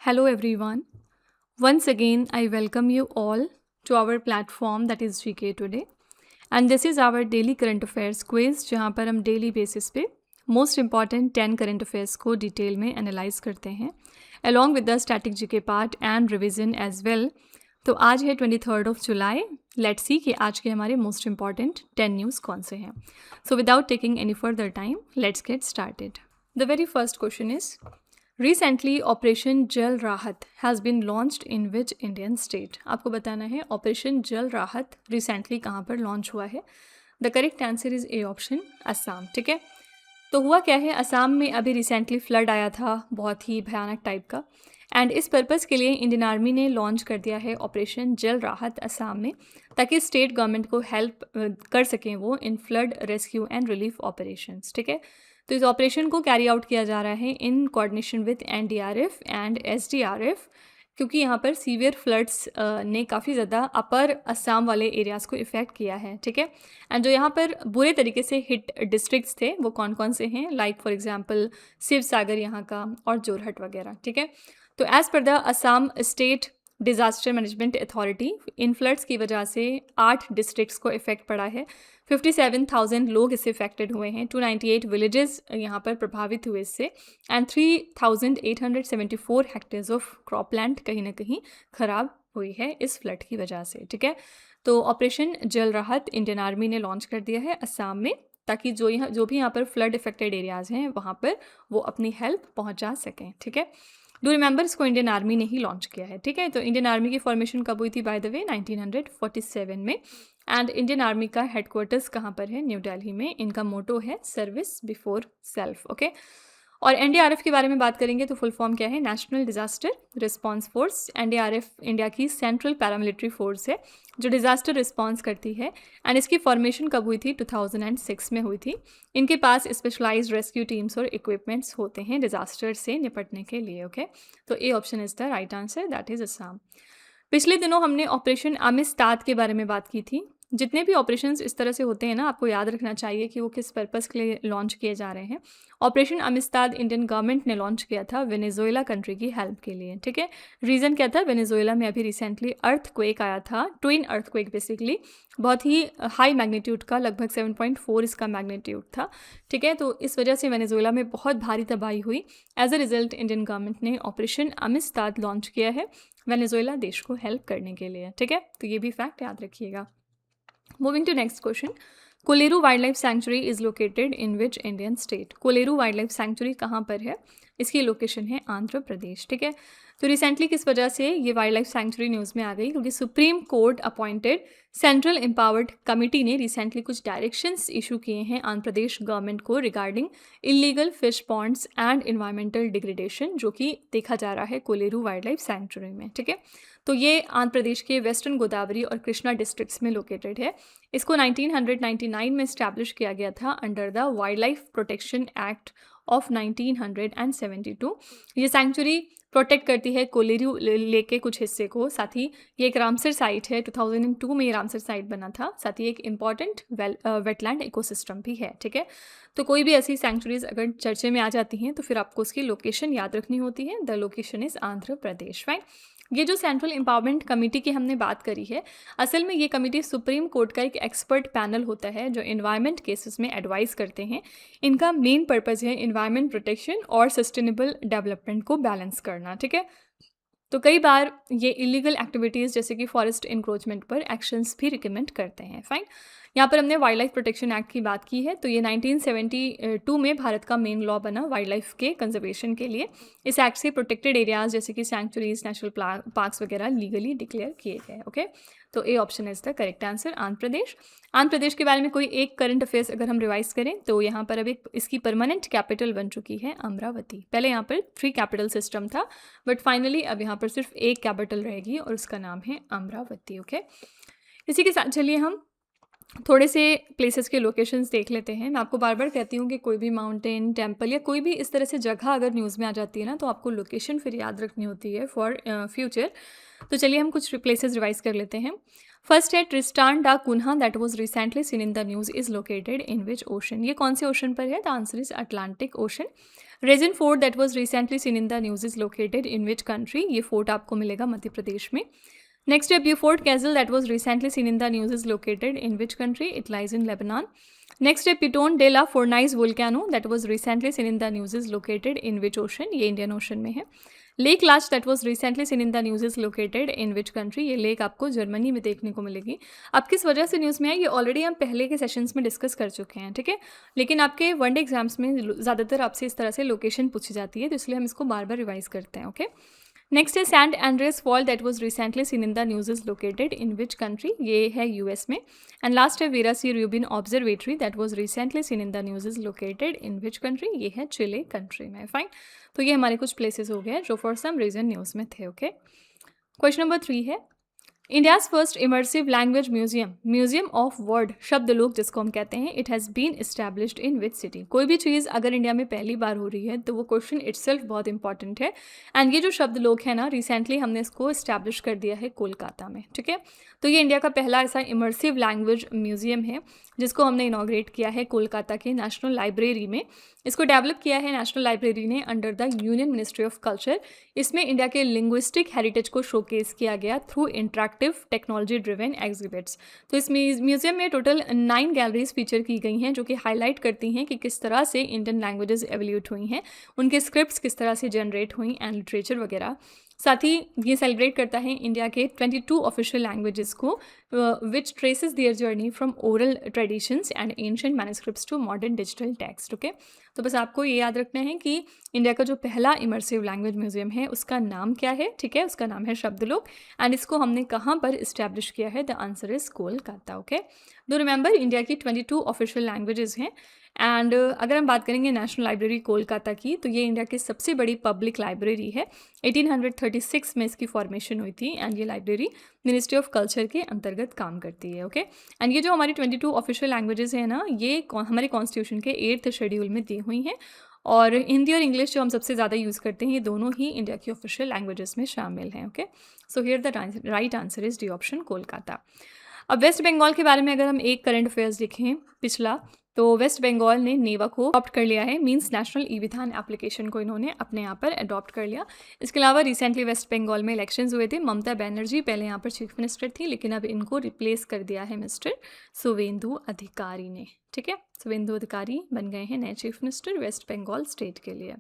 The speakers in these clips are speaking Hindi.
Hello everyone. Once again, I welcome you all to our platform that is GK Today. And this is our daily current affairs quiz जहाँ पर हम डेली बेसिस पे मोस्ट इम्पॉर्टेंट 10 करंट अफेयर्स को डिटेल में एनालाइज करते हैं along with the static GK part and revision as well. तो आज है 23 जुलाई. लेट्स सी कि आज के हमारे मोस्ट इम्पॉर्टेंट 10 न्यूज़ कौन से हैं. So without taking any further time let's get started. The very first question is Recently, Operation Jal Rahat has been launched in which Indian state? आपको बताना है ऑपरेशन जल राहत रिसेंटली कहाँ पर लॉन्च हुआ है. The correct answer is A option, Assam. ठीक है, तो हुआ क्या है, असम में अभी रिसेंटली फ्लड आया था, बहुत ही भयानक टाइप का. एंड इस पर्पज़ के लिए इंडियन आर्मी ने लॉन्च कर दिया है ऑपरेशन जल राहत असम में, ताकि स्टेट गवर्नमेंट को हेल्प कर सकें वो in flood rescue and relief operations. ठीक है, तो इस ऑपरेशन को कैरी आउट किया जा रहा है in coordination with NDRF and SDRF, क्योंकि यहाँ पर सीवियर फ्लड्स ने काफ़ी ज़्यादा अपर असम वाले एरियाज़ को इफ़ेक्ट किया है. ठीक है, एंड जो यहाँ पर बुरे तरीके से हिट डिस्ट्रिक्ट्स थे वो कौन कौन से हैं, लाइक फॉर एग्जांपल शिव सागर यहाँ का और जोरहट वगैरह. ठीक है, तो as per the Assam state disaster management authority, in floods की वजह से 8 डिस्ट्रिक्ट्स को इफ़ेक्ट पड़ा है. 57,000 लोग इससे इफेक्टेड हुए हैं. 298 विलेजेस यहाँ पर प्रभावित हुए इससे, एंड 3,874 हेक्टेयर्स ऑफ क्रॉपलैंड कहीं ना कहीं ख़राब हुई है इस फ्लड की वजह से. ठीक है, तो ऑपरेशन जल राहत इंडियन आर्मी ने लॉन्च कर दिया है असम में, ताकि जो भी यहाँ पर फ्लड इफेक्टेड एरियाज़ हैं वहाँ पर वो अपनी हेल्प पहुँचा सकें. ठीक है, डू रिमेंबर, इसको इंडियन आर्मी ने ही लॉन्च किया है. ठीक है, तो इंडियन आर्मी की फॉर्मेशन कब हुई थी, बाय द वे 1947 में. एंड इंडियन आर्मी का हेडक्वार्टर्स कहाँ पर है, न्यू दिल्ली में. इनका मोटो है सर्विस बिफोर सेल्फ. ओके, और एनडीआरएफ के बारे में बात करेंगे तो फुल फॉर्म क्या है, national disaster response force. NDRF India की सेंट्रल पैरामिलिट्री फोर्स है जो डिज़ास्टर रिस्पांस करती है. एंड इसकी फॉर्मेशन कब हुई थी, 2006 में हुई थी. इनके पास स्पेशलाइज्ड रेस्क्यू टीम्स और इक्विपमेंट्स होते हैं डिज़ास्टर से निपटने के लिए. ओके, तो A option is the right answer, that is Assam. पिछले दिनों हमने ऑपरेशन अमिस्ताद के बारे में बात की थी. जितने भी ऑपरेशंस इस तरह से होते हैं ना, आपको याद रखना चाहिए कि वो किस पर्पस के लिए लॉन्च किए जा रहे हैं. ऑपरेशन अमिस्ताद इंडियन गवर्नमेंट ने लॉन्च किया था वेनेजुएला कंट्री की हेल्प के लिए. ठीक है, रीज़न क्या था, वेनेजुएला में अभी रिसेंटली अर्थक्वेक आया था, ट्विन अर्थक्वेक बेसिकली, बहुत ही हाई मैग्नीट्यूड का, लगभग 7.4 इसका मैग्नीट्यूड था. ठीक है, तो इस वजह से वेनेजुएला में बहुत भारी तबाही हुई. As a result Indian government ने ऑपरेशन अमिस्ताद लॉन्च किया है वेनेजुएला देश को हेल्प करने के लिए. ठीक है, तो ये भी फैक्ट याद रखिएगा. Moving to next question. Kolleru wild life sanctuary is located in which Indian state? Kolleru wild life sanctuary कहाँ पर है, इसकी लोकेशन है आंध्र प्रदेश. ठीक है, तो रिसेंटली किस वजह से ये वाइल्ड लाइफ सेंचुरी न्यूज़ में आ गई, क्योंकि supreme court appointed central empowered committee ने रिसेंटली कुछ डायरेक्शंस इशू किए हैं आंध्र प्रदेश गवर्नमेंट को regarding illegal fish Pond's and environmental degradation, जो कि देखा जा रहा है कोलेरू वाइल्ड लाइफ सेंचुरी में. ठीक है, तो ये आंध्र प्रदेश के वेस्टर्न गोदावरी और कृष्णा डिस्ट्रिक्ट्स में लोकेटेड है. इसको 1999 में इस्टेब्लिश किया गया था under the wild life protection act of 1972. ये सेंचुरी प्रोटेक्ट करती है कोलेरू लेक के कुछ हिस्से को. साथ ही ये एक रामसर साइट है, 2002 में ये रामसर साइट बना था. साथ ही एक इम्पॉर्टेंट वेटलैंड इकोसिस्टम भी है. ठीक है, तो कोई भी ऐसी सेंचुरीज अगर चर्चे में आ जाती हैं तो फिर आपको उसकी लोकेशन याद रखनी होती है. The location is Andhra Pradesh. Right, ये जो सेंट्रल एम्पावरमेंट कमेटी की हमने बात करी है, असल में ये कमेटी सुप्रीम कोर्ट का एक एक्सपर्ट पैनल होता है जो एनवायरनमेंट केसेस में एडवाइस करते हैं. इनका मेन पर्पस है एनवायरनमेंट प्रोटेक्शन और सस्टेनेबल डेवलपमेंट को बैलेंस करना. ठीक है, तो कई बार ये इलीगल एक्टिविटीज़ जैसे कि फॉरेस्ट इंक्रोचमेंट पर एक्शंस भी रिकमेंड करते हैं. फाइन, यहाँ पर हमने वाइल्ड लाइफ प्रोटेक्शन एक्ट की बात की है, तो ये 1972 में भारत का मेन लॉ बना वाइल्ड लाइफ के कंजर्वेशन के लिए. इस एक्ट से प्रोटेक्टेड एरियाज जैसे कि सैंक्चुरीज, नेशनल पार्क्स वगैरह लीगली डिक्लेयर किए गए. ओके, तो A option is the correct answer, Andhra Pradesh. Andhra Pradesh के बारे में कोई एक करंट अफेयर्स अगर हम रिवाइज करें तो यहाँ पर अभी इसकी परमानेंट कैपिटल बन चुकी है अमरावती. पहले यहाँ पर 3 कैपिटल सिस्टम था, बट फाइनली अब यहाँ पर सिर्फ एक कैपिटल रहेगी और उसका नाम है अमरावती. ओके, इसी के साथ चलिए हम थोड़े से प्लेसेस के लोकेशंस देख लेते हैं. मैं आपको बार बार कहती हूँ कि कोई भी माउंटेन, टेम्पल या कोई भी इस तरह से जगह अगर न्यूज़ में आ जाती है ना, तो आपको लोकेशन फिर याद रखनी होती है फॉर फ्यूचर. तो चलिए हम कुछ प्लेसेस रिवाइज कर लेते हैं. फर्स्ट है Tristan da Cunha, that was recently seen in the news, is located in which ocean? ये कौन से ओशन पर है? The answer is Atlantic ocean. Raisen fort that was recently seen in the news is located in which country, ये फोर्ट आपको मिलेगा मध्य प्रदेश में। नेक्स्ट है Beaufort castle that was recently seen in the news is located in which country, it lies in Lebanon. Next है Piton de la Fournaise volcano that was recently seen in the news is located in which ocean, ये इंडियन ओशन में है। Lake Laach that was recently seen in the news is located in which country, ये लेक आपको जर्मनी में देखने को मिलेगी। अब किस वजह से न्यूज़ में है, ये ऑलरेडी हम पहले के सेशंस में डिस्कस कर चुके हैं, ठीक है, लेकिन आपके वनडे एग्जाम्स में ज़्यादातर आपसे इस तरह से लोकेशन पूछी जाती है, तो इसलिए हम इसको बार बार रिवाइज करते हैं। ओके, नेक्स्ट है San Andreas fault that was recently seen in the news is located in which country, ये है यूएस में। एंड लास्ट है Vera C Rubin observatory that was recently seen in the news is located in which country, ये है चिले कंट्री में। फाइन, तो ये हमारे कुछ प्लेसेस हो गए जो फॉर सम रीजन न्यूज़ में थे। ओके, क्वेश्चन नंबर 3 है India's first immersive language museum, museum of word Shabdalok जिसको हम कहते हैं, it has been established in which city. कोई भी चीज़ अगर इंडिया में पहली बार हो रही है तो वो क्वेश्चन इटसेल्फ बहुत इंपॉर्टेंट है। एंड ये जो शब्दलोक है ना, रिसेंटली हमने इसको इस्टेब्लिश कर दिया है कोलकाता में, ठीक है। तो ये इंडिया का पहला ऐसा इमर्सिव लैंग्वेज म्यूजियम है जिसको हमने इनॉग्रेट किया है कोलकाता के नेशनल लाइब्रेरी में। इसको डेवलप किया है नेशनल लाइब्रेरी ने under the union ministry of culture. इसमें इंडिया के लिंग्विस्टिक हेरिटेज को शोकेस किया गया through interactive technology driven exhibits. तो इस म्यूजियम में टोटल 9 गैलरीज फीचर की गई हैं जो कि हाईलाइट करती हैं कि किस तरह से इंडियन लैंग्वेजेस एवोल्यूट हुई हैं, उनके स्क्रिप्ट्स किस तरह से जनरेट हुई एंड लिटरेचर वगैरह। साथ ही ये सेलिब्रेट करता है इंडिया के 22 ऑफिशियल लैंग्वेजेस को which traces their journey from oral traditions and ancient manuscripts to modern digital text. Okay, तो बस आपको ये याद रखना है कि इंडिया का जो पहला इमर्सिव लैंग्वेज म्यूजियम है उसका नाम क्या है, ठीक है, उसका नाम है शब्दलोक। एंड इसको हमने कहाँ पर इस्टेब्लिश किया है, the answer is Kolkata. Okay, do remember India की 22 ऑफिशियल लैंग्वेजेस हैं। एंड अगर हम बात करेंगे नेशनल लाइब्रेरी कोलकाता की, तो ये इंडिया की सबसे बड़ी पब्लिक लाइब्रेरी है। 1836 में इसकी फॉर्मेशन हुई थी एंड ये लाइब्रेरी मिनिस्ट्री ऑफ कल्चर के अंतर्गत काम करती है। ओके, एंड ये जो हमारी 22 ऑफिशियल लैंग्वेजेस हैं ना, ये हमारे कॉन्स्टिट्यूशन के 8th शेड्यूल में दी हुई हैं। और हिंदी और इंग्लिश जो हम सबसे ज़्यादा यूज़ करते हैं, ये दोनों ही इंडिया की ऑफिशियल लैंग्वेजेस में शामिल हैं। Okay, so here the right answer is D option Kolkata. अब वेस्ट बंगाल के बारे में अगर हम एक करंट अफेयर्स देखें पिछला, तो वेस्ट बंगाल ने नेवा को अडॉप्ट कर लिया है, मींस नेशनल ई विधान एप्लीकेशन को इन्होंने अपने यहाँ पर अडॉप्ट कर लिया। इसके अलावा रिसेंटली वेस्ट बंगाल में इलेक्शंस हुए थे। ममता बनर्जी पहले यहाँ पर चीफ मिनिस्टर थी, लेकिन अब इनको रिप्लेस कर दिया है मिस्टर शुवेंदु अधिकारी ने, ठीक है। शुवेंदु अधिकारी बन गए हैं नए chief minister West Bengal state के लिए।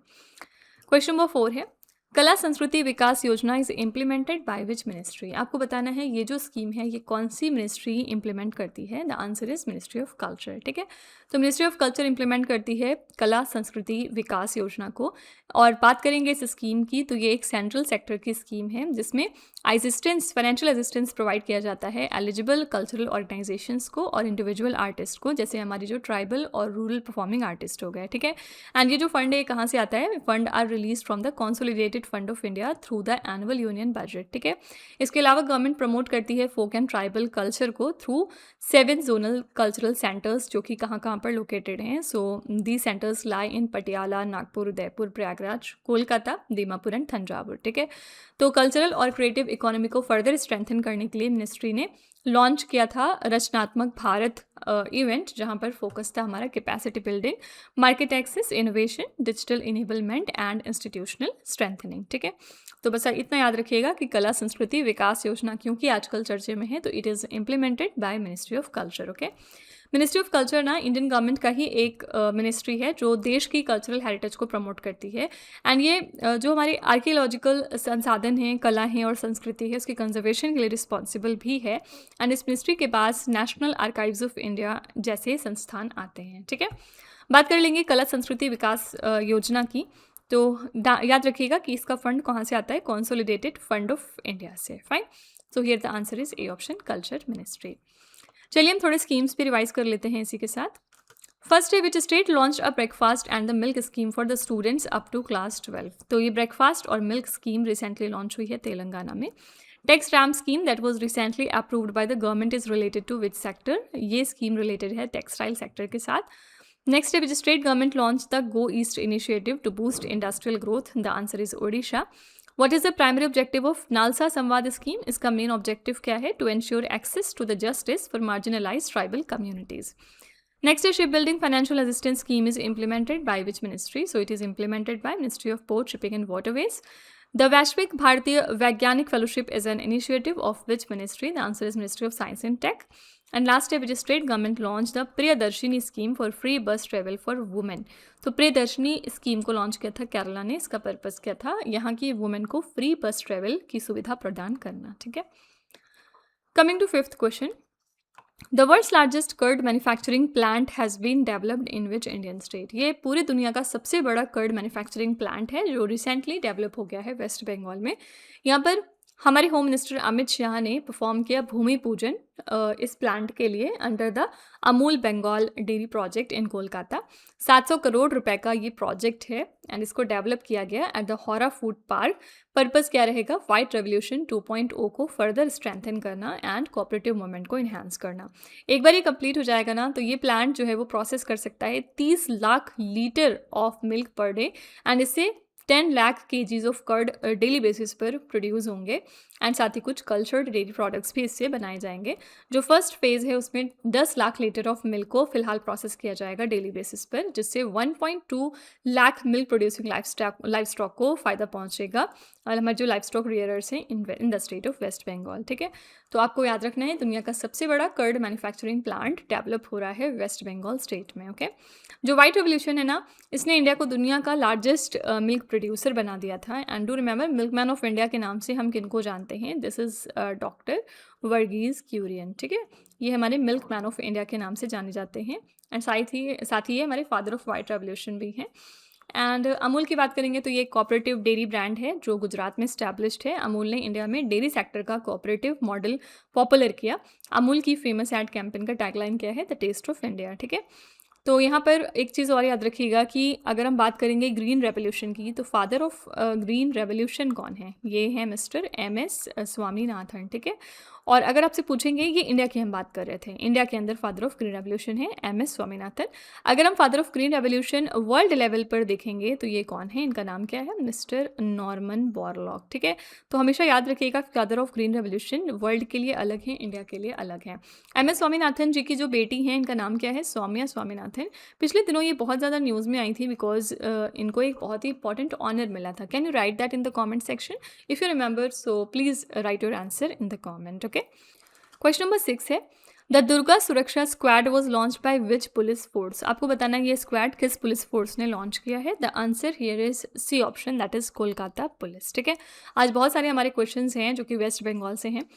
क्वेश्चन नंबर 4 है कला संस्कृति विकास योजना is implemented by which ministry. आपको बताना है ये जो स्कीम है ये कौन सी मिनिस्ट्री इम्प्लीमेंट करती है। The answer is ministry of culture, ठीक है। तो मिनिस्ट्री ऑफ कल्चर इम्प्लीमेंट करती है कला संस्कृति विकास योजना को। और बात करेंगे इस स्कीम की, तो ये एक सेंट्रल सेक्टर की स्कीम है जिसमें असिस्टेंस, फाइनेंशियल असिस्टेंस प्रोवाइड किया जाता है एलिजिबल कल्चरल ऑर्गेनाइजेशंस को और इंडिविजुअल आर्टिस्ट को, जैसे हमारी जो ट्राइबल और रूरल परफॉर्मिंग आर्टिस्ट हो गए, ठीक है। एंड ये जो फंड है कहाँ से आता है, fund are release from the consolidated fund of India through the annual union budget, ठीक है। इसके अलावा गवर्नमेंट प्रमोट करती है फोक एंड ट्राइबल कल्चर को थ्रू 7 जोनल कल्चरल सेंटर्स जो कि कहाँ कहाँ पर लोकेटेड हैं। So the centres lie in Patiala, Nagpur, Udaipur, Prayagraj, Kolkata, Dimapur and Thanjavur, ठीक है। तो कल्चरल और क्रिएटिव इकोनॉमी को फर्दर स्ट्रेंथन करने के लिए मिनिस्ट्री ने लॉन्च किया था रचनात्मक भारत इवेंट, जहां पर फोकस था हमारा capacity building, market access, innovation, digital enablement and institutional strengthening, ठीक है। तो बस इतना याद रखिएगा कि कला संस्कृति विकास योजना क्योंकि आजकल चर्चे में है, तो it is implemented by ministry of culture. Okay, ministry of culture ना इंडियन गवर्नमेंट का ही एक मिनिस्ट्री है जो देश की कल्चरल हेरिटेज को प्रमोट करती है। एंड ये जो हमारे आर्कियोलॉजिकल संसाधन हैं, कला हैं और संस्कृति है, उसके कंजर्वेशन के लिए रिस्पॉन्सिबल भी है। एंड इस मिनिस्ट्री के पास नेशनल आर्काइव्स ऑफ इंडिया जैसे संस्थान आते हैं, ठीक है। बात कर लेंगे कला संस्कृति विकास योजना की, तो याद रखिएगा कि इसका फंड कहाँ से आता है, कंसोलिडेटेड फंड ऑफ इंडिया से। Fine, so here the answer is A option, culture ministry. चलिए हम थोड़े स्कीम्स पे रिवाइज कर लेते हैं इसी के साथ। फर्स्ट है which state launch a breakfast and the milk scheme for the students up to class 12। तो ये ब्रेकफास्ट और मिल्क स्कीम रिसेंटली लॉन्च हुई है तेलंगाना में। Tex RAMPS scheme that was recently approved by the government is related to which sector, ये स्कीम रिलेटेड है टेक्सटाइल सेक्टर के साथ। नेक्स्ट है which state government launch the go east initiative to boost industrial growth, the answer is Odisha. What is the primary objective of NALSA Samvad scheme, इसका मेन ऑब्जेक्टिव क्या है, to ensure access to the justice for marginalised tribal communities. Next है ship building financial assistance scheme is implemented by which ministry? So it is implemented by ministry of port, shipping and waterways. The Vaishvik Bharatiya Vaigyanik fellowship is an initiative of which ministry? The answer is ministry of science and tech. And last है which state government launch the Priyadarshini scheme for free bus travel for women? तो प्रियदर्शिनी स्कीम को लॉन्च किया था केरला ने. इसका पर्पस क्या था? यहाँ की वुमेन को फ्री बस ट्रेवल की सुविधा प्रदान करना. ठीक है. Coming to fifth question, the world's largest curd manufacturing plant has been developed in which Indian state? ये पूरी दुनिया का सबसे बड़ा कर्ड मैन्युफैक्चरिंग प्लांट है जो रिसेंटली डेवलप हो गया है वेस्ट बंगाल में. यहाँ पर हमारे होम मिनिस्टर अमित शाह ने परफॉर्म किया भूमि पूजन इस प्लांट के लिए under the Amul Bengal dairy project in Kolkata. 700 crore रुपए का ये प्रोजेक्ट है एंड इसको डेवलप किया गया at the Howrah food park. Purpose क्या रहेगा? वाइट रेवोल्यूशन 2.0 को फर्दर स्ट्रेंथन करना एंड कोऑपरेटिव मूवमेंट को इन्हांस करना. एक बार ये कंप्लीट हो जाएगा ना तो ये प्लांट जो है वो प्रोसेस कर सकता है 30 lakh litre of milk per day and इससे 10 lakh kgs of curd daily basis पर प्रोड्यूस होंगे एंड साथ ही कुछ कल्चर्ड डेयरी प्रोडक्ट्स भी इससे बनाए जाएंगे. जो फर्स्ट फेज़ है उसमें 10 लाख लीटर ऑफ मिल्क को फिलहाल प्रोसेस किया जाएगा डेली बेसिस पर, जिससे 1.2 lakh milk producing life stock को फ़ायदा पहुंचेगा और हमारे जो लाइफ स्टॉक रियरर्स हैं in the state of West Bengal. ठीक है. तो आपको याद रखना है दुनिया का सबसे बड़ा कर्ड मैन्युफैक्चरिंग प्लांट डेवलप हो रहा है वेस्ट बंगाल स्टेट में. ओके. जो वाइट रेवोल्यूशन है ना, इसने इंडिया को दुनिया का लार्जेस्ट मिल्क प्रोड्यूसर बना दिया था. And do remember milkman of India के नाम से हम किनको जानते हैं? This is doctor Verghese Kurien. ठीक है. ये हमारे मिल्कमैन ऑफ इंडिया के नाम से जाने जाते हैं एंड साथ ही ये हमारे फादर ऑफ वाइट रेवोल्यूशन भी हैं. एंड अमूल की बात करेंगे तो ये कोऑपरेटिव डेयरी ब्रांड है जो गुजरात में स्टैब्लिश्ड है. अमूल ने इंडिया में डेयरी सेक्टर का कोऑपरेटिव मॉडल पॉपुलर किया. अमूल की फेमस एड कैंपेन का टैगलाइन क्या है? The taste of India. ठीक है. तो यहाँ पर एक चीज़ और याद रखिएगा कि अगर हम बात करेंगे ग्रीन रेवोल्यूशन की तो फादर ऑफ ग्रीन रेवोल्यूशन कौन है? ये है मिस्टर MS स्वामीनाथन. ठीक है. और अगर आपसे पूछेंगे ये इंडिया की हम बात कर रहे थे, इंडिया के अंदर फादर ऑफ ग्रीन रेवोल्यूशन है MS स्वामीनाथन. अगर हम father of green revolution world level पर देखेंगे तो ये कौन है? इनका नाम क्या है? Mister Norman Borlaug. ठीक है. तो हमेशा याद रखिएगा father of green revolution world के लिए अलग है, इंडिया के लिए अलग है. MS स्वामीनाथन जी की जो बेटी हैं इनका नाम क्या है? सौम्या स्वामीनाथन. पिछले दिनों ये बहुत ज़्यादा न्यूज़ में आई थी बिकॉज इनको एक बहुत ही इंपॉर्टेंट ऑनर मिला था. Can you right that in the comment section if you remember? So please write your answer in the comment. Okay. Question number 6 है द दुर्गा सुरक्षा squad was launch by which police force? आपको बताना है ये स्क्वाड किस पुलिस फोर्स ने लॉन्च किया है. The answer here is C option, that is Kolkata police. ठीक है. आज बहुत सारे हमारे क्वेश्चंस हैं जो कि वेस्ट बंगाल से हैं.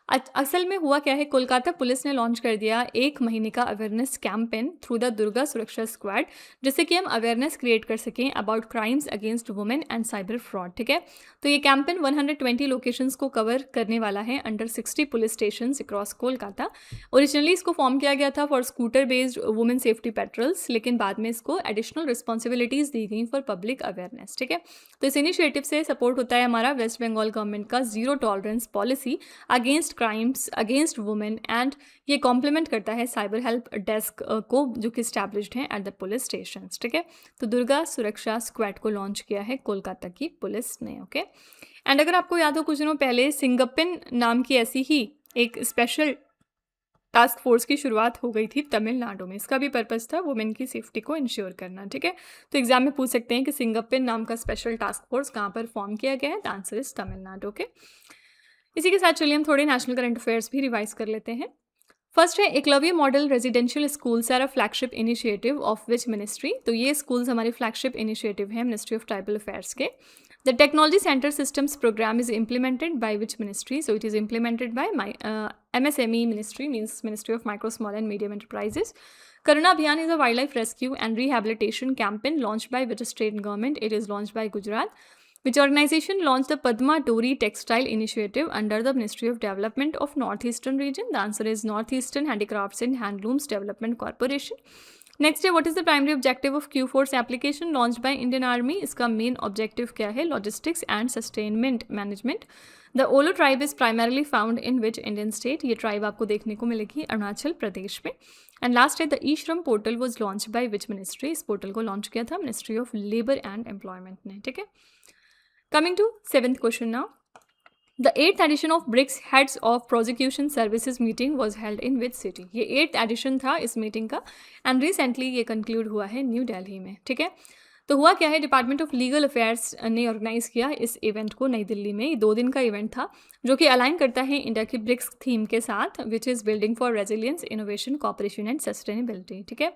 असल में हुआ क्या है, कोलकाता पुलिस ने लॉन्च कर दिया 1 महीने का awareness campaign through the Durga सुरक्षा स्क्वाड, जिससे कि हम अवेयरनेस क्रिएट कर सकें about crimes against women and cyber fraud. ठीक है. तो ये कैंपेन 120 लोकेशंस को कवर करने वाला है under 60 police station across Kolkata. Originally इसको फॉर्म किया गया था for scooter based women safety patrols, लेकिन बाद में इसको एडिशनल रिस्पॉन्सिबिलिटीज़ दी गई फॉर पब्लिक अवेयरनेस. ठीक है. तो इस इनिशिएटिव से सपोर्ट होता है हमारा वेस्ट बंगाल गवर्नमेंट का zero tolerance policy against crimes against women and ये कॉम्प्लीमेंट करता है साइबर हेल्प डेस्क को जो कि स्टैब्लिश्ड हैं एट द पुलिस स्टेशन. ठीक है. तो दुर्गा सुरक्षा स्क्वाड को लॉन्च किया है कोलकाता की पुलिस ने. ओके. एंड अगर आपको याद हो कुछ दिनों पहले सिंगप्पिन नाम की ऐसी ही एक स्पेशल टास्क फोर्स की शुरुआत हो गई थी तमिलनाडु में. इसका भी पर्पस था वुमेन की सेफ्टी को इंश्योर करना. ठीक है. तो एग्जाम में पूछ सकते हैं कि सिंगप्पिन नाम का स्पेशल टास्क फोर्स कहाँ पर फॉर्म किया गया है? The answer is Tamil Nadu. Okay. इसी के साथ चलिए हम थोड़े नेशनल करंट अफेयर्स भी रिवाइज कर लेते हैं. फर्स्ट है Eklavya model residential schools are a flagship initiative of which ministry? तो ये स्कूल्स हमारे फ्लैगशिप इनिशिएटिव हैं मिनिस्ट्री ऑफ ट्राइबल अफेयर्स के. The technology center systems program is implemented by which ministry? So it is implemented by MSME ministry, means ministry of micro small and medium enterprises. Karuna Abhiyan is a wildlife rescue and rehabilitation campaign launched by which state government? It is launched by Gujarat. Which organization launched the Padma Dori Textile Initiative under the Ministry of Development of Northeastern Region? The answer is Northeastern Handicrafts and Handlooms Development Corporation. Next है, what is the primary objective of Q-Force application launched by Indian Army? इसका main objective क्या है? Logistics and Sustainment Management. The Olo tribe is primarily found in which Indian state? ये tribe आपको देखने को मिलेगी अरुणाचल प्रदेश में. एंड लास्ट है the e-Shram portal was launch by which ministry? इस पोर्टल को लॉन्च किया था ministry of labour and employment ने. ठीक है. Coming to 7th question now. The 8th edition of BRICS heads of prosecution services meeting was held in which city. ये 8th एडिशन था इस मीटिंग का एंड रिसेंटली ये कंक्लूड हुआ है न्यू दिल्ली में। ठीक है, तो हुआ क्या है, डिपार्टमेंट ऑफ लीगल अफेयर्स ने ऑर्गेनाइज किया इस इवेंट को नई दिल्ली में। ये 2 दिन का इवेंट था जो कि अलाइन करता है इंडिया की ब्रिक्स थीम के साथ, which is building for resilience, innovation, cooperation and sustainability. ठीक है,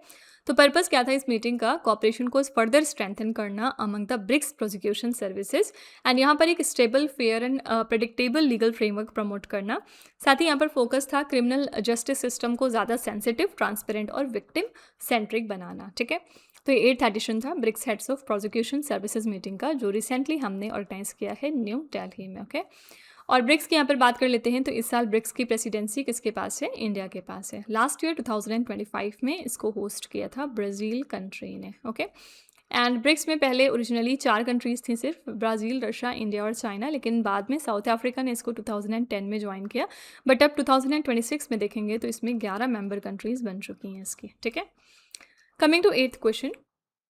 तो पर्पस क्या था इस मीटिंग का, कॉपरेशन को फर्दर स्ट्रेंथन करना among the BRICS prosecution services and यहाँ पर एक stable, fair and predictable legal framework promote करना। साथ ही यहाँ पर फोकस था क्रिमिनल जस्टिस सिस्टम को ज़्यादा सेंसिटिव, ट्रांसपेरेंट और विक्टिम सेंट्रिक बनाना। ठीक है, तो ये 8th एडिशन था BRICS heads of prosecution services meeting का, जो रिसेंटली हमने ऑर्गेनाइज किया है न्यू दिल्ली में। ओके, और ब्रिक्स की यहाँ पर बात कर लेते हैं। तो इस साल ब्रिक्स की प्रेसिडेंसी किसके पास है, इंडिया के पास है। लास्ट ईयर 2025 में इसको होस्ट किया था ब्राज़ील कंट्री ने। ओके, एंड ब्रिक्स में पहले ओरिजिनली 4 कंट्रीज़ थी, सिर्फ ब्राज़ील, रशिया, इंडिया और चाइना, लेकिन बाद में साउथ अफ्रीका ने इसको 2010 में ज्वाइन किया। बट अब 2026 में देखेंगे तो इसमें 11 मेंबर कंट्रीज़ बन चुकी हैं इसकी। ठीक है, coming to 8th question,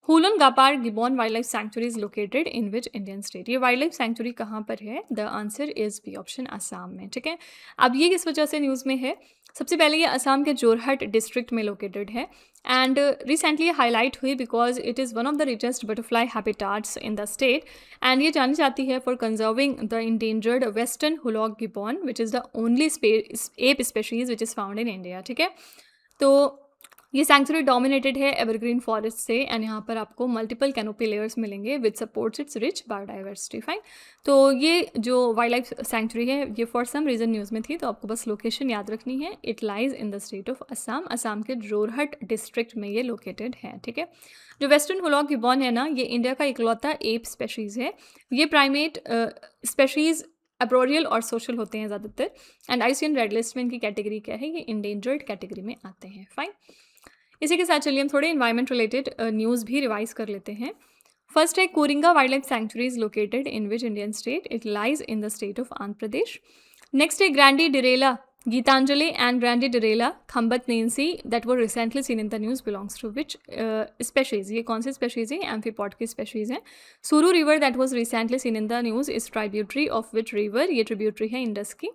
Hollongapar gibbon wild life sanctuary is located in which Indian state. ये वाइल्ड लाइफ सेंचुरी कहाँ पर है, the answer is B option, Assam में। ठीक है, अब ये किस वजह से न्यूज़ में है, सबसे पहले ये असम के जोरहट डिस्ट्रिक्ट में लोकेटेड है एंड रिसेंटली हाईलाइट हुई because it is one of the richest butterfly habitats in the state and ये जानी जाती है for conserving the endangered western hoolock gibbon which is the only app species which is found in India. ठीक है, तो ये सेंचुरी डोमिनेटेड है एवरग्रीन फॉरेस्ट से एंड यहाँ पर आपको मल्टीपल कैनोपी लेयर्स मिलेंगे which supports it's rich biodiversity. Fine, तो ये जो वाइल्ड लाइफ सेंचुरी है ये फॉर सम रीज़न न्यूज़ में थी, तो आपको बस लोकेशन याद रखनी है। It lies in the state of Assam, Assam के जोरहट डिस्ट्रिक्ट में ये लोकेटेड है। ठीक है, जो वेस्टर्न हुलॉक गिबॉन है ना, ये इंडिया का इकलौता एप स्पेशीज़ है। ये प्राइमेट स्पेशीज़ अब्रोरियल और सोशल होते हैं ज़्यादातर एंड आईसीएन रेड लिस्ट में इनकी कैटेगरी क्या है, ये इंडेंजर्ड कैटेगरी में आते हैं। फाइन, इसी के साथ चलिए हम थोड़े इन्वायरमेंट रिलेटेड न्यूज़ भी रिवाइज कर लेते हैं। फर्स्ट है Coringa wild life sanctuary is located in which Indian state, it lies in the state of Andhra Pradesh. Next है Grandidierella gitanjaliae and Grandidierella khambhatensis that were recently seen in the news belongs to which species. ये कौन सी स्पेशीज है, एम्फीपॉड की स्पेशीज है। Suru river that was recently seen in the news is tributary of which river, ये ट्रिब्यूटरी है इंडस की।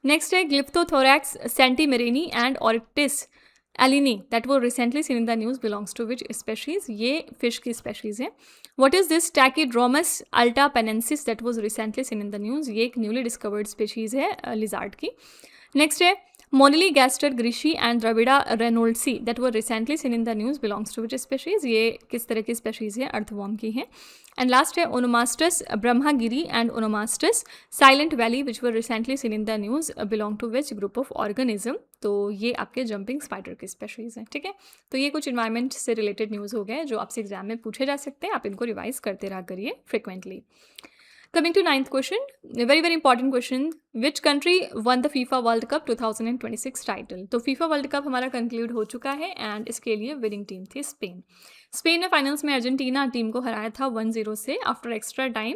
नेक्स्ट है ग्लिप्टोथोरैक्स सेंटीमेरेनी एंड ऑर्टिस एलिनी that were recently seen in the news belongs to which species, ये फिश की स्पेशीज है। व्हाट इज दिस टैकीड्रोमस अल्टा पेनेंसिस that was recently seen in the news, ये एक न्यूली डिस्कवर्ड स्पेशीज है लिजार्ड की। नेक्स्ट है मोनिली गैस्टर ग्रिशी and Drawida reynoldsi that were recently seen in the news belongs to which species, ये किस तरह की स्पेशीज है, अर्थवॉर्म की है। एंड लास्ट है Onomastus Brahmagiri and Onomastus silent valley which were recently seen in the news belong to which group of organism, तो ये आपके जंपिंग स्पाइडर की स्पेशीज हैं। ठीक है, तो ये कुछ इन्वायरमेंट से रिलेटेड न्यूज़ हो गए जो आपसे एग्जाम में पूछे जा सकते हैं, आप इनको रिवाइज करते रहा करिए frequently. Coming to 9th question, a very very important question, which country won the FIFA World Cup 2026 title. तो FIFA वर्ल्ड कप हमारा कंक्लूड हो चुका है एंड इसके लिए विनिंग टीम थी स्पेन। स्पेन ने फाइनल्स में अर्जेंटीना टीम को हराया था 1-0 से आफ्टर एक्स्ट्रा टाइम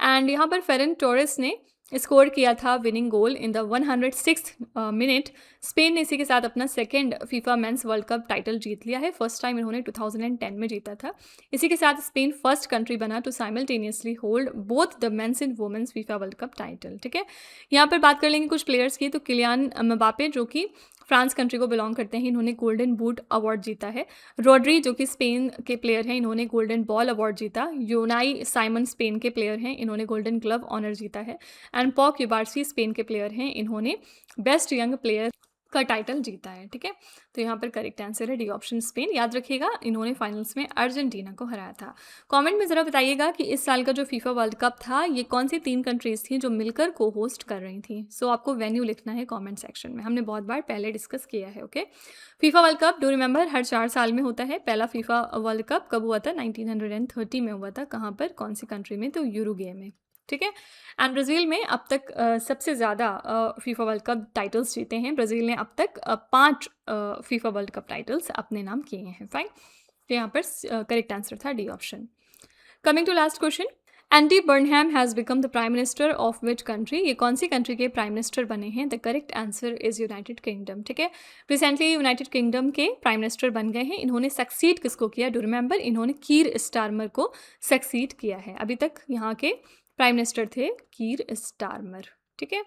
एंड यहाँ पर फेरन टोरेस ने स्कोर किया था winning goal in the 106th minute. Spain ने इसी के साथ अपना second FIFA men's world cup title जीत लिया है, फर्स्ट टाइम इन्होंने 2010 में जीता था। इसी के साथ स्पेन फर्स्ट कंट्री बना to simultaneously hold both the men's and women's FIFA world cup title. ठीक है, यहाँ पर बात कर लेंगे कुछ प्लेयर्स की, तो किलियान म्बाप्पे जो कि फ्रांस कंट्री को बिलोंग करते हैं, इन्होंने गोल्डन बूट अवार्ड जीता है। रॉड्री जो कि स्पेन के प्लेयर हैं, इन्होंने गोल्डन बॉल अवार्ड जीता। यूनाई साइमन स्पेन के प्लेयर हैं, इन्होंने गोल्डन ग्लव ऑनर जीता है। एंड पॉ क्यूबार्सी स्पेन के प्लेयर हैं, इन्होंने बेस्ट यंग प्लेयर का टाइटल जीता है। ठीक है, तो यहाँ पर करेक्ट आंसर है डी ऑप्शन स्पेन। याद रखिएगा इन्होंने फाइनल्स में अर्जेंटीना को हराया था। कमेंट में ज़रा बताइएगा कि इस साल का जो फीफा वर्ल्ड कप था ये कौन सी 3 कंट्रीज़ थी जो मिलकर को होस्ट कर रही थी। सो आपको वेन्यू लिखना है कमेंट सेक्शन में, हमने बहुत बार पहले डिस्कस किया है। Okay, FIFA world cup do remember हर 4 साल में होता है। पहला फीफा वर्ल्ड कप कब हुआ था, 1930 में हुआ था। कहाँ पर, कौन सी कंट्री में, तो यूरुग्वे में। ठीक है, एंड ब्राज़ील में अब तक सबसे ज़्यादा फीफा वर्ल्ड कप टाइटल्स जीते हैं। ब्राज़ील ने अब तक 5 फीफा वर्ल्ड कप टाइटल्स अपने नाम किए हैं। फाइन, तो यहाँ पर करेक्ट आंसर था D option. Coming to last question, Andy Burnham has become the prime minister of which country. ये कौन सी कंट्री के प्राइम मिनिस्टर बने हैं, the correct answer is United Kingdom. ठीक है, रिसेंटली यूनाइटेड किंगडम के प्राइम मिनिस्टर बन गए हैं। इन्होंने सक्सीड किसको किया, डू रिमेंबर, इन्होंने कीर स्टारमर को सक्सीड किया है। अभी तक यहाँ के प्राइम मिनिस्टर थे कीर स्टारमर। ठीक है।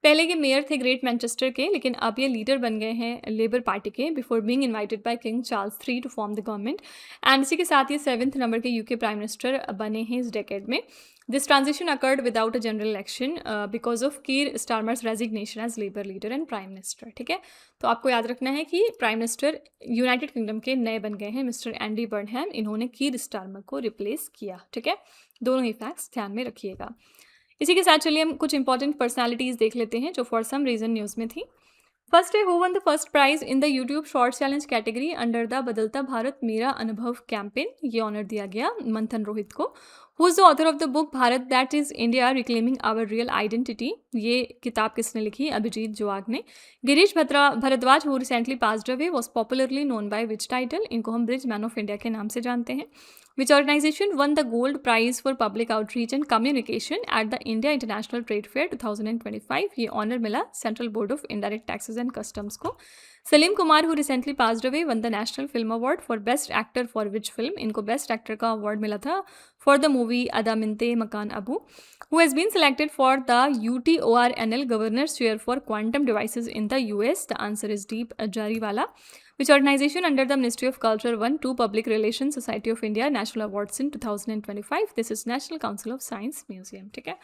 पहले ये मेयर थे ग्रेट मैनचेस्टर के, लेकिन अब ये लीडर बन गए हैं लेबर पार्टी के before being invited by King Charles III to form the government. And इसी के साथ ये 7th नंबर के यूके प्राइम मिनिस्टर बने हैं इस डेकेड में। This transition occurred without a general election because of Keir Starmer's resignation as labour leader and prime minister. ठीक है, तो आपको याद रखना है कि प्राइम मिनिस्टर यूनाइटेड किंगडम के नए बन गए हैं मिस्टर एंडी बर्नहैम, इन्होंने कीर स्टारमर को रिप्लेस किया। ठीक है, दोनों ही फैक्ट्स ध्यान में रखिएगा। इसी के साथ चलिए हम कुछ इंपॉर्टेंट पर्सनालिटीज़ देख लेते हैं जो फॉर सम रीज़न न्यूज़ में थी। फर्स्ट है, who won the first prize in the YouTube short challenge category under the Badalta Bharat मेरा अनुभव कैंपेन। ये ऑनर दिया गया मंथन रोहित को। Who is the author of the book Bharat that is India reclaiming our real identity. ये किताब किसने लिखी? अभिजीत जुआग ने। Girish Bhardwaj who recently passed away was popularly known by which title? इनको हम ब्रिज मैन ऑफ इंडिया के नाम से जानते हैं। Which organization won the gold prize for public outreach and communication at the India International Trade Fair 2025? ये ऑनर मिला central board of indirect taxes and customs को। Salim Kumar who recently passed away won the national film award for best actor for which film? इनको बेस्ट एक्टर का अवार्ड मिला था for the movie Adaminte Makan Abu. Who has been selected for the UTORNL governor's chair for quantum devices in the US? The answer is Deep Jariwala. Which organization under the Ministry of Culture won 2 Public Relations Society of India National Awards in 2025? This is National Council of Science Museum। ठीक है,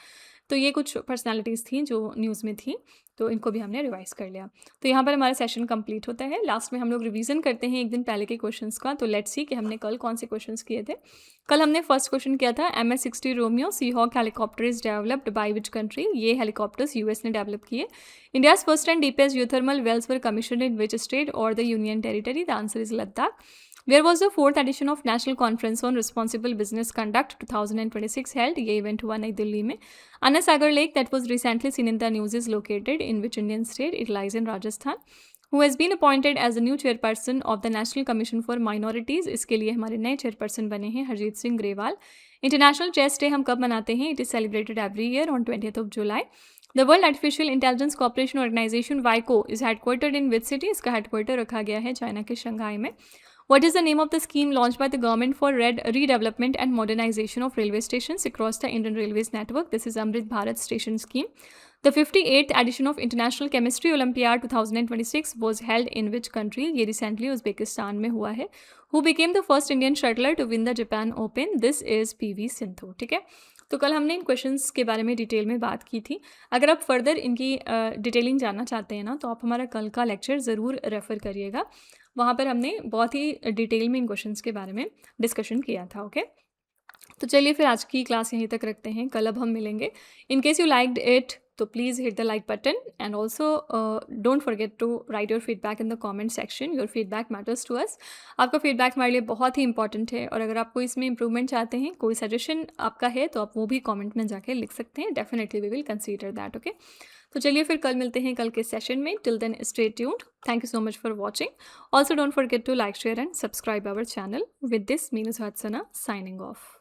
तो ये कुछ पर्सनालिटीज़ थी जो न्यूज़ में थी, तो इनको भी हमने रिवाइज कर लिया। तो यहाँ पर हमारा सेशन कंप्लीट होता है। लास्ट में हम लोग रिवीजन करते हैं एक दिन पहले के क्वेश्चंस का। तो लेट्स सी कि हमने कल कौन से क्वेश्चंस किए थे। कल हमने फर्स्ट क्वेश्चन किया था MS-60 Romeo Seahawk helicopter is developed by which country? ये हेलीकॉप्टर्स US ने डेवलप किए। India's first and deepest geothermal wells were commissioned in which state और the union territory? The answer is Ladakh. Where was the 4th edition of National Conference on Responsible Business Conduct 2026 held? ये इवेंट हुआ नई दिल्ली में। Anna Sagar Lake that was recently seen in the news is located in which Indian state? It lies in Rajasthan. Who has been appointed as the new chairperson of the National Commission for Minorities? इसके लिए हमारे नए चेयरपर्सन बने हैं Harjeet Singh Grewal. International chess day हम कब मनाते हैं? It is celebrated every year on 20th of July. The World Artificial Intelligence Cooperation Organization WICO is headquartered in which city? इसका हेडक्वार्टर रखा गया है चाइना के शंघाई में। What is the name of the scheme launched by the government for redevelopment and modernization of railway stations across the Indian Railways network? This is Amrit Bharat Station Scheme. The 58th edition of International Chemistry Olympiad 2026 was held in which country? ये recently उज़्बेकिस्तान में हुआ है। Who became the first Indian shuttler to win the Japan Open? This is PV Sindhu। ठीक है, तो कल हमने इन क्वेश्चंस के बारे में डिटेल में बात की थी। अगर आप फर्दर इनकी डिटेलिंग जानना चाहते हैं ना, तो आप हमारा कल का लेक्चर ज़रूर रेफ़र करिएगा। वहाँ पर हमने बहुत ही डिटेल में इन क्वेश्चंस के बारे में डिस्कशन किया था। ओके, तो चलिए फिर आज की क्लास यहीं तक रखते हैं। कल अब हम मिलेंगे। In case you liked it तो please hit the like button and also don't forget to write your feedback in the comment section. Your feedback matters to us. आपका फीडबैक हमारे लिए बहुत ही इंपॉर्टेंट है, और अगर आपको इसमें इंप्रूवमेंट चाहते हैं, कोई सजेशन आपका है, तो आप वो भी कमेंट में जाके लिख सकते हैं। Definitely we will consider that. Okay, तो चलिए फिर कल मिलते हैं कल के सेशन में। Till then stay tuned. Thank you so much for watching. Also don't forget to like, share and subscribe our channel. With this Meenu Hatsana signing of.